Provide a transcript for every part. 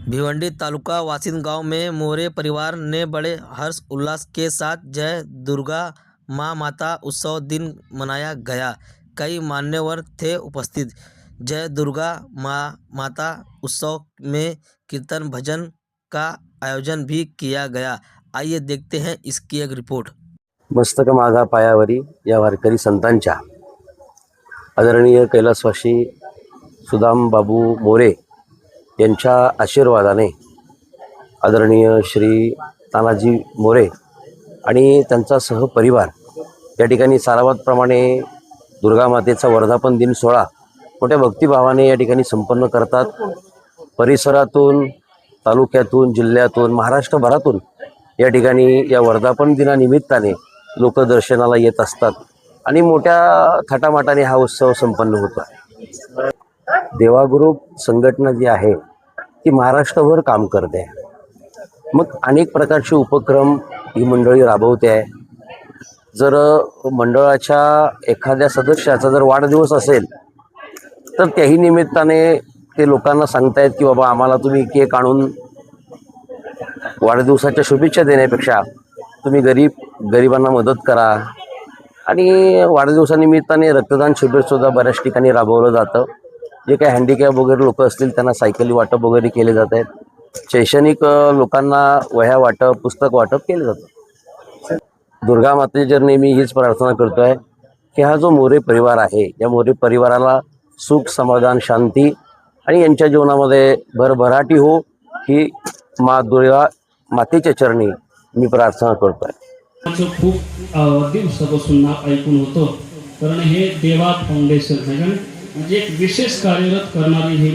भिवंडी तालुका वासिन गांव में मोरे परिवार ने बड़े हर्ष उल्लास के साथ जय दुर्गा माँ माता उत्सव दिन मनाया गया। कई मान्यवर थे उपस्थित। जय दुर्गा माँ माता उत्सव में कीर्तन भजन का आयोजन भी किया गया। आइए देखते हैं इसकी एक रिपोर्ट। मस्तक माझा पायावरी या वारकरी संतांच्या आदरणीय कैलासवासी सुदाम बाबू मोरे यांच्या आशीर्वादाने आदरणीय श्री तानाजी मोरे आणि त्यांचा सहपरिवार या ठिकाणी सारावातप्रमाणे दुर्गा मातेचा वर्धापन दिन सोहळा मोठ्या भक्तिभावाने या ठिकाणी संपन्न करतात। परिसरातून, तालुक्यातून, जिल्ह्यातून, महाराष्ट्रभरातून या ठिकाणी या वर्धापन दिनानिमित्ताने लोक दर्शनाला येत असतात आणि मोठ्या थाटामाटाने हा उत्सव संपन्न होतो। देवा ग्रुप संघटना जी आहे ती महाराष्ट्रभर काम करते आहे। मग अनेक प्रकारचे उपक्रम ही मंडळी राबवते आहे। जर मंडळाच्या एखाद्या सदस्याचा जर वाढदिवस असेल तर त्याही निमित्ताने ते लोकांना सांगतायत की बाबा आम्हाला तुम्ही केक आणून वाढदिवसाच्या शुभेच्छा देण्यापेक्षा तुम्ही गरिबांना मदत करा। आणि वाढदिवसानिमित्ताने रक्तदान शिबिरसुद्धा बऱ्याच ठिकाणी राबवलं जातं। जे काही हँडिकॅप वगैरे लोक असतील त्यांना सायकली वाटप वगैरे केले जात आहेत। शैक्षणिक लोकांना वह्या वाटप, पुस्तक वाटप केले जातं। दुर्गा मातेच्या नेहमी हीच प्रार्थना करतो आहे की हा जो मोरे परिवार आहे या मोरे परिवाराला सुख, समाधान, शांती आणि यांच्या जीवनामध्ये भरभराटी हो ही माँ दुर्गा मातेच्या चरणी मी प्रार्थना करतो आहे। खूप दिवसापासून नाव ऐकून होतो, कारण हे देवा फाउंडेशन आहे म्हणजे एक विशेष कार्यरत करणारी हे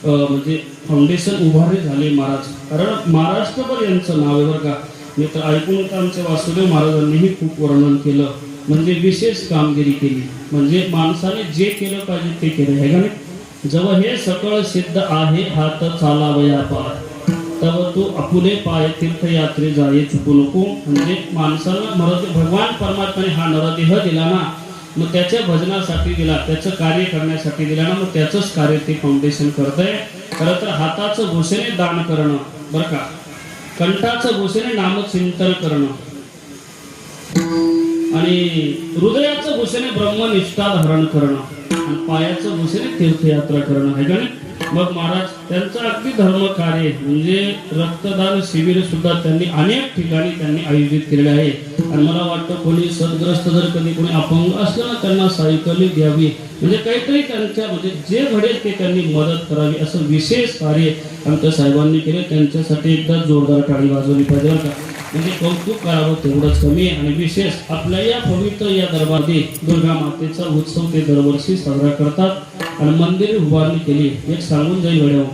म्हणजे फाउंडेशन उभारले झाले महाराज। कारण महाराष्ट्रभर यांचं नाव आहे बरं का। मी तर ऐकून होतं आमच्या वासुदेव महाराजांनीही खूप वर्णन केलं, म्हणजे विशेष कामगिरी केली, म्हणजे माणसाने जे केलं पाहिजे ते केलं आहे का। जेव्हा हे सकळ सिद्ध आहे हात चालावया पार, तेव्हा तू आपुले पाय तीर्थयात्रे जाये चुकू नको। म्हणजे माणसाला भगवान परमात्म्याने हा नरदेह दिला ना, मग त्याच्या भजनासाठी दिला, त्याचं कार्य करण्यासाठी दिला ना, मग त्याचंच कार्य ते फाउंडेशन करत आहे। खरं तर हाताचं भूषेने दान करणं बरं का, कंठाचं भूषेने नामचिंतन करणं आणि हृदयाचं भूषेने ब्रह्मनिष्ठा धारण करणं आणि पायाचं भूषेने तीर्थयात्रा करणं आहे का नाही। मग महाराज त्यांचं अगदी धर्म कार्य म्हणजे रक्तदान शिबिर सुद्धा त्यांनी अनेक ठिकाणी त्यांनी आयोजित केलेले आहे। आणि मला वाटतं कोणी सदग्रस्त जर कधी कोणी अपंग असलं ना त्यांना सायकली द्यावी, म्हणजे काहीतरी त्यांच्या म्हणजे जे घडेल ते त्यांनी मदत करावी, असं विशेष कार्य आमच्या साहेबांनी केले। त्यांच्यासाठी एकदा जोरदार टाळी वाजवली पाहिजे का, म्हणजे कौतुक करावं तेवढंच कमी। आणि विशेष आपल्या या पवित्र या दरबारी दुर्गा मातेचा उत्सव ते दरवर्षी साजरा करतात आणि मंदिर उभारणी केली। एक सांगून जाईल वेळेवर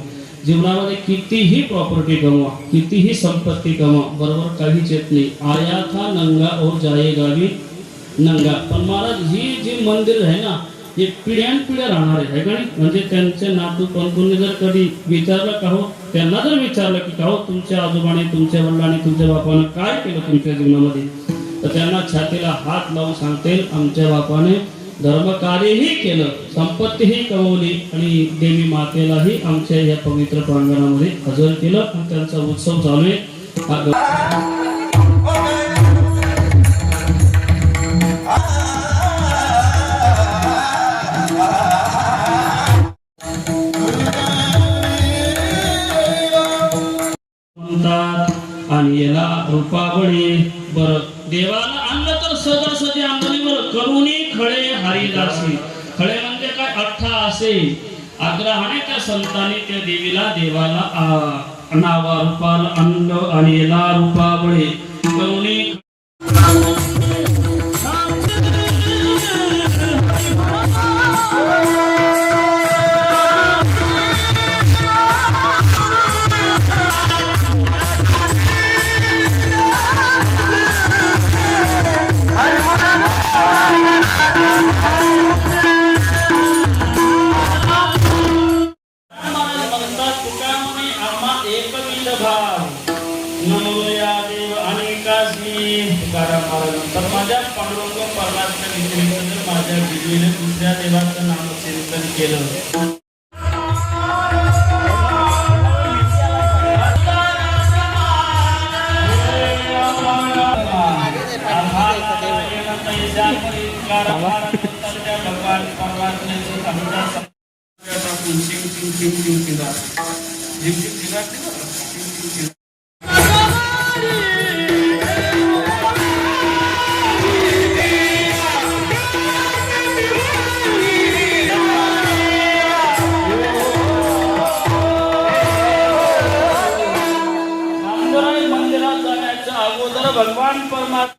जीवनामध्ये कितीही प्रॉपर्टी कमवा, कितीही संपत्ती कमवा, बरोबर काहीच येत नाही। आया था नंगा और जाएगा भी नंगा। पण महाराज ही जी मंदिर आहे ना हे पिढ्यानपिढ्या राहणार आहे का नाही। म्हणजे त्यांचे नातू पंतूंनी जर कधी विचारलं का हो, त्यांना जर विचारलं की का हो तुमच्या आजोबाने, तुमच्या वडिलांनी, तुमच्या बापाने काय केलं तुमच्या जीवनामध्ये, तर त्यांना छातीला हात लावून सांगतील आमच्या बापाने धर्मकार्यही केलं, संपत्तीही कमवली आणि देवी मातेलाही आमच्या या पवित्र प्रांगणामध्ये हजर केलं आणि त्यांचा उत्सव चालू आहे। आणि याला रूपावळी बर देवाला आणलं तर सहजासहजी आणलं बरं, करुणी खळे हरिदासी। खळे म्हणजे काय, अठ्ठा असे आग्रहाने त्या संतांनी त्या देवाला नावा रूपाला आणलं आणि याला रूपावळी करुणी तर माझ्या पांडुरंग परमात्म्याने माझ्या विजयने दुसऱ्या देवाचं नामचिंतन केलं। भगवान परमात्म्याचं आमच्या टाकून चिंग चिंग चिंग चिंग चिंगा चिंग चिंग चिंगा चिंग चिंग चिंगा मंदिरात जाण्याच्या अगोदर भगवान परमात्मा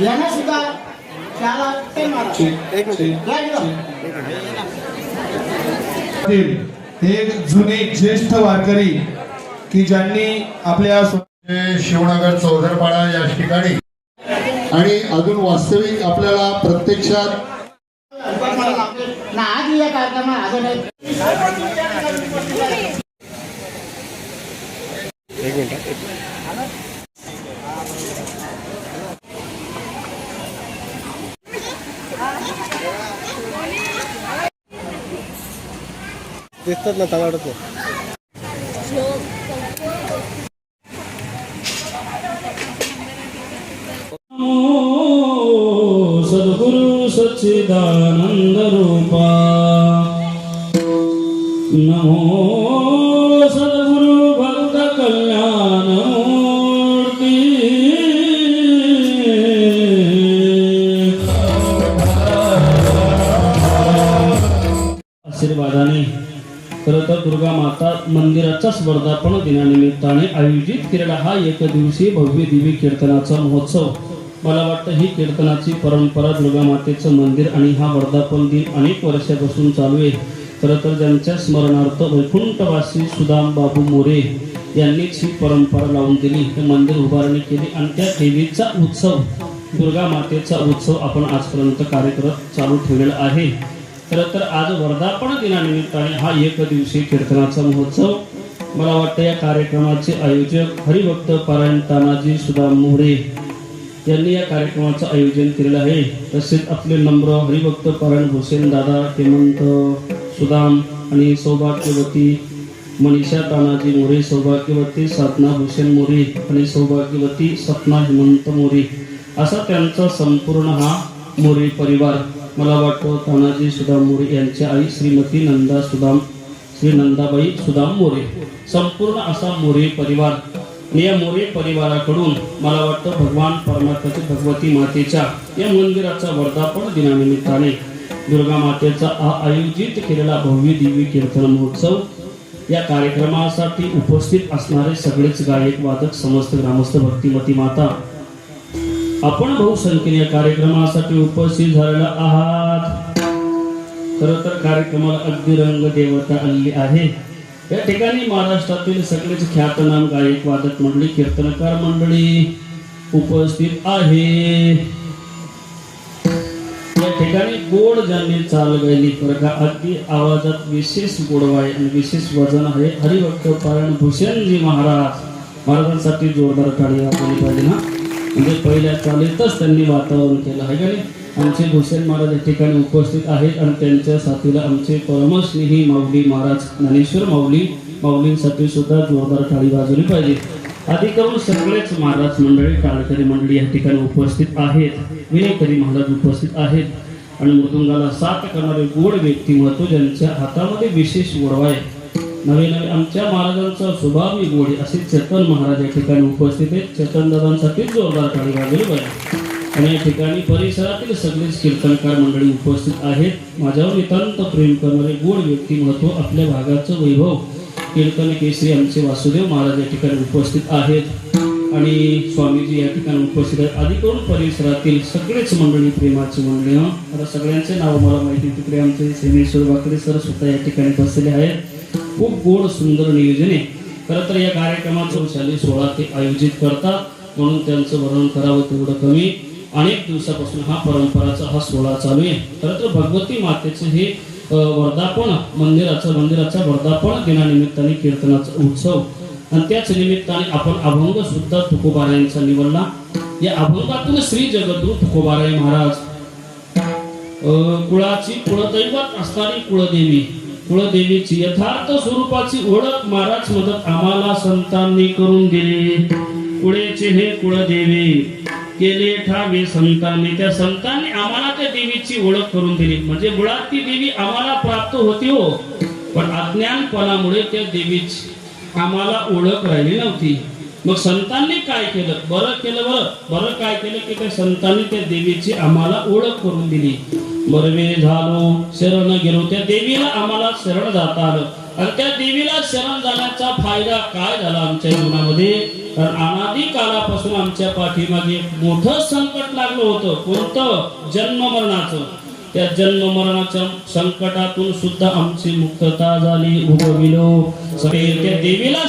यांना सुद्धा त्याला ते मारा. एक जुने ज्येष्ठ वारकरी की ज्यांनी आपल्या शिवनगर चौधरपाडा या ठिकाणी आणि अजून वास्तविक आपल्याला प्रत्यक्षात ना आज या कार्यक्रमात अजून दिसतात ना तगाडत सद्गुरु सच्चिदानंद रूपा नमो सद्गुरु भक्त कल्याण मूर्ती आशीर्वादाने खरं तर दुर्गा माता मंदिराचाच वर्धापन दिनानिमित्ताने आयोजित केलेला हा एकदिवसीय भव्य दिव्य कीर्तनाचा महोत्सव. मला वाटतं ही कीर्तनाची परंपरा दुर्गा मातेचं मंदिर आणि हा वर्धापन दिन अनेक वर्षापासून चालू आहे. खरं तर ज्यांच्या स्मरणार्थ वैकुंठवासी सुदाम बाबू मोरे यांनीच ही परंपरा लावून दिली, हे मंदिर उभारणी केली आणि त्या देवीचा उत्सव दुर्गा मातेचा उत्सव आपण आजपर्यंत कार्यक्रम चालू ठेवलेला आहे. खरं तर आज वर्धापन दिनानिमित्ताने हा एक दिवसीय कीर्तनाचा महोत्सव. मला वाटतं या कार्यक्रमाचे आयोजक हरिभक्त पारायण तानाजी सुदाम मोरे यांनी या कार्यक्रमाचं आयोजन केलेलं आहे. तसेच आपले नम्र हरिभक्त पारायण हुसेन दादा हेमंत सुदाम आणि सौभाग्यवती मनीषा तानाजी मोरे, सौभाग्यवती साधना हुसेन मोरे आणि सौभाग्यवती सपना हेमंत मोरे असा त्यांचा संपूर्ण हा मोरे परिवार. मला वाटतं तानाजी सुदाम मोरे यांच्या आई श्रीमती श्री नंदाबाई सुदाम मोरे, संपूर्ण असा मोरे परिवार. या मोरे परिवाराकडून मला वाटतं भगवान परमात्म्याच्या भगवती मातेच्या या मंदिराचा वर्धापन दिनानिमित्ताने दुर्गा मातेचा आयोजित केलेला भव्य दिव्य कीर्तन महोत्सव. या कार्यक्रमासाठी उपस्थित असणारे सगळेच गायक वादक समस्त ग्रामस्थ भक्तिमती माता आपण बहुसंख्येने या कार्यक्रमासाठी उपस्थित झालेला आहात. खरं तर कार्यक्रमाला अगदी रंग देवता आलेली आहे. या ठिकाणी महाराष्ट्रातील सगळेच ख्यातनाम गायक वादक मंडळी कीर्तनकार मंडळी उपस्थित आहे. या ठिकाणी गोड ज्यांनी चाल गायली बरं का, अगदी आवाजात विशेष गोडवा आहे आणि विशेष वजन आहे. हरिभक्त पारायण भूषणजी महाराजांसाठी जोरदार टाळी वाजवली पाहिजे ना. म्हणजे पहिल्या चालीतच त्यांनी वातावरण केलं आहे का नाही. आमचे भूषण महाराज या ठिकाणी उपस्थित आहेत आणि त्यांच्या साथीला आमचे परमस्नेही माऊली महाराज ज्ञानेश्वर माऊलींसाठी सुद्धा जोरदार टाळी वाजवली पाहिजे. आधी करून सगळेच महाराज मंडळी टाळकरी मंडळी या ठिकाणी उपस्थित आहेत, विनयकरी महाराज उपस्थित आहेत आणि मृदुंगाला साथ करणारे गोड व्यक्तिमत्व ज्यांच्या हातामध्ये विशेष गोडवा आहे. नवे नवे आमच्या महाराजांचा स्वभावी गोडी असे चेतन महाराज या ठिकाणी उपस्थित आहेत. चेतन दादांसाठी जोरदार टाळी वाजवली पाहिजे. आणि या ठिकाणी परिसरातील सगळेच कीर्तनकार मंडळी उपस्थित आहेत. माझ्यावर नितांत प्रेम करणारे गोड व्यक्तिमत्व, आपल्या भागाचं वैभव कीर्तन केसरी आमचे वासुदेव महाराज या ठिकाणी उपस्थित आहेत आणि स्वामीजी या ठिकाणी उपस्थित आहेत. आधी करून परिसरातील सगळेच मंडळी, प्रेमाची मंडळी. आता सगळ्यांचे नाव मला माहिती. तिकडे आमचे सेनेश्वर वाकडे सर सुद्धा या ठिकाणी बसलेले आहेत. खूप गोड सुंदर नियोजने. खरं तर या कार्यक्रमाचं शालेय सोहळा ते आयोजित करतात, म्हणून त्यांचं वर्णन करावं तेवढं कमी. अनेक दिवसापासून हा परंपराचा हा सोहळा चालू आहे. खरं तर भगवती मातेचे हे वर्धापन, मंदिराचा वर्धापन दिनानिमित्ताने कीर्तनाचा उत्सव आणि त्याच निमित्ताने आपण अभंग सुद्धा तुकोबारायांचा निवडला. या अभंगातून श्री जगद्गुरु तुकोबाराय महाराज कुळाची कुळदैवत असणारी कुळदेवीची यथार्थ स्वरूपाची ओळख महाराज मदत आम्हाला संतांनी करून दिली. कुळेचे हे कुळदेवी केले ठावे संतांनी. त्या संतांनी आम्हाला त्या देवीची ओळख करून दिली. म्हणजे मुळात ती देवी आम्हाला प्राप्त होती हो, पण अज्ञानपणामुळे त्या देवीची आम्हाला ओळख राहिली नव्हती. मग संतांनी काय केलं? बरं काय केलं की त्या संतांनी त्या देवीची आम्हाला ओळख करून दिली. बरवे झालो शरण गेलो, त्या देवीला आम्हाला शरण जाता आलं. आणि त्या देवीला शरण जाण्याचा फायदा काय झाला आमच्या जीवनामध्ये? कारण अनादी काळापासून आमच्या पाठीमागे मोठं संकट लागलं होतं. कोणतं? जन्म मरणाचं. त्या जन्म मरणाच्या संकटातून सुद्धा आमची मुक्तता झाली. उभविलो त्या देवीला